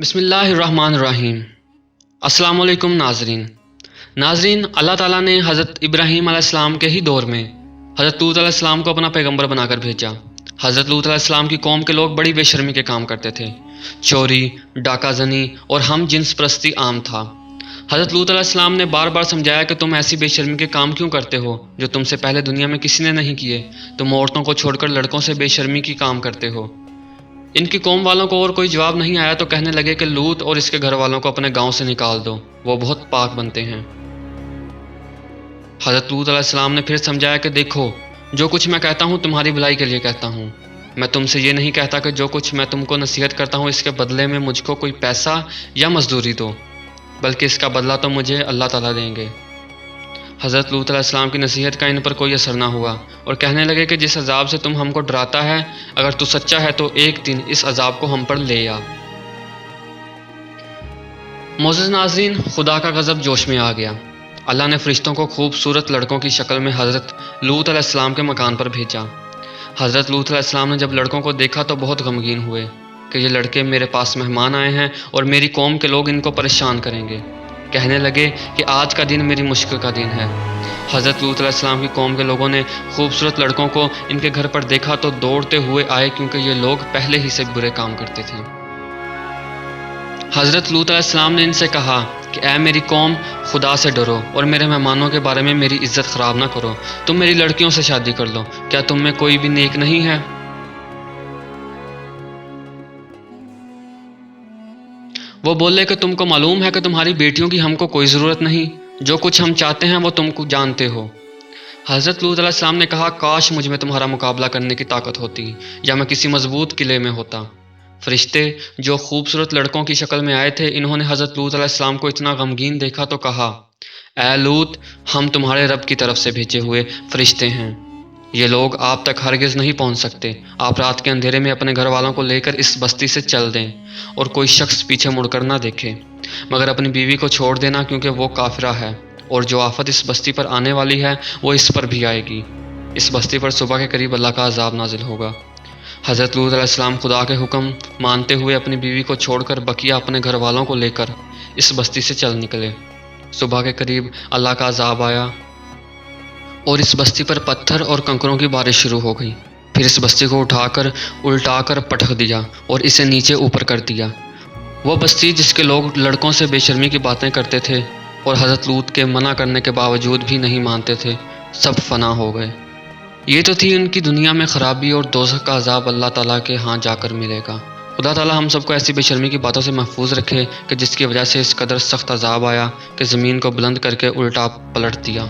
بسم اللہ الرحمن الرحیم۔ السلام علیکم ناظرین، اللہ تعالیٰ نے حضرت ابراہیم علیہ السلام کے ہی دور میں حضرت لوط علیہ السلام کو اپنا پیغمبر بنا کر بھیجا۔ حضرت لوط علیہ السلام کی قوم کے لوگ بڑی بے شرمی کے کام کرتے تھے۔ چوری، ڈاکہ زنی اور ہم جنس پرستی عام تھا۔ حضرت لوط علیہ السلام نے بار بار سمجھایا کہ تم ایسی بے شرمی کے کام کیوں کرتے ہو جو تم سے پہلے دنیا میں کسی نے نہیں کیے۔ تم عورتوں کو چھوڑ کر لڑکوں سے بے شرمی کی کام کرتے ہو۔ ان کی قوم والوں کو اور کوئی جواب نہیں آیا تو کہنے لگے کہ لوط اور اس کے گھر والوں کو اپنے گاؤں سے نکال دو، وہ بہت پاک بنتے ہیں۔ حضرت لوط علیہ السلام نے پھر سمجھایا کہ دیکھو، جو کچھ میں کہتا ہوں تمہاری بھلائی کے لیے کہتا ہوں۔ میں تم سے یہ نہیں کہتا کہ جو کچھ میں تم کو نصیحت کرتا ہوں اس کے بدلے میں مجھ کو کوئی پیسہ یا مزدوری دو، بلکہ اس کا بدلہ تو مجھے اللہ تعالیٰ دیں گے۔ حضرت لوط علیہ السلام کی نصیحت کا ان پر کوئی اثر نہ ہوا اور کہنے لگے کہ جس عذاب سے تم ہم کو ڈراتا ہے، اگر تو سچا ہے تو ایک دن اس عذاب کو ہم پر لے آ۔ معزز ناظرین، خدا کا غضب جوش میں آ گیا۔ اللہ نے فرشتوں کو خوبصورت لڑکوں کی شکل میں حضرت لوط علیہ السلام کے مکان پر بھیجا۔ حضرت لوط علیہ السلام نے جب لڑکوں کو دیکھا تو بہت غمگین ہوئے کہ یہ لڑکے میرے پاس مہمان آئے ہیں اور میری قوم کے لوگ ان کو پریشان کریں گے۔ کہنے لگے کہ آج کا دن میری مشکل کا دن ہے۔ حضرت لوط علیہ السلام کی قوم کے لوگوں نے خوبصورت لڑکوں کو ان کے گھر پر دیکھا تو دوڑتے ہوئے آئے، کیونکہ یہ لوگ پہلے ہی سے برے کام کرتے تھے۔ حضرت لوط علیہ السلام نے ان سے کہا کہ اے میری قوم، خدا سے ڈرو اور میرے مہمانوں کے بارے میں میری عزت خراب نہ کرو۔ تم میری لڑکیوں سے شادی کر لو، کیا تم میں کوئی بھی نیک نہیں ہے؟ وہ بولے کہ تم کو معلوم ہے کہ تمہاری بیٹیوں کی ہم کو کوئی ضرورت نہیں، جو کچھ ہم چاہتے ہیں وہ تم کو جانتے ہو۔ حضرت لوط علیہ السلام نے کہا کاش مجھ میں تمہارا مقابلہ کرنے کی طاقت ہوتی یا میں کسی مضبوط قلعے میں ہوتا۔ فرشتے جو خوبصورت لڑکوں کی شکل میں آئے تھے، انہوں نے حضرت لوط علیہ السلام کو اتنا غمگین دیکھا تو کہا اے لوط، ہم تمہارے رب کی طرف سے بھیجے ہوئے فرشتے ہیں، یہ لوگ آپ تک ہرگز نہیں پہنچ سکتے۔ آپ رات کے اندھیرے میں اپنے گھر والوں کو لے کر اس بستی سے چل دیں اور کوئی شخص پیچھے مڑ کر نہ دیکھے، مگر اپنی بیوی کو چھوڑ دینا، کیونکہ وہ کافرہ ہے اور جو آفت اس بستی پر آنے والی ہے وہ اس پر بھی آئے گی۔ اس بستی پر صبح کے قریب اللہ کا عذاب نازل ہوگا۔ حضرت لوط علیہ السلام خدا کے حکم مانتے ہوئے اپنی بیوی کو چھوڑ کر بقیہ اپنے گھر والوں کو لے کر اس بستی سے چل نکلے۔ صبح کے قریب اللہ کا عذاب آیا اور اس بستی پر پتھر اور کنکروں کی بارش شروع ہو گئی۔ پھر اس بستی کو اٹھا کر الٹا کر پٹک دیا اور اسے نیچے اوپر کر دیا۔ وہ بستی جس کے لوگ لڑکوں سے بے شرمی کی باتیں کرتے تھے اور حضرت لوط کے منع کرنے کے باوجود بھی نہیں مانتے تھے، سب فنا ہو گئے۔ یہ تو تھی ان کی دنیا میں خرابی، اور دوزخ کا عذاب اللہ تعالیٰ کے ہاں جا کر ملے گا۔ خدا تعالیٰ ہم سب کو ایسی بے شرمی کی باتوں سے محفوظ رکھے کہ جس کی وجہ سے اس قدر سخت عذاب آیا کہ زمین کو بلند کر کے الٹا پلٹ دیا۔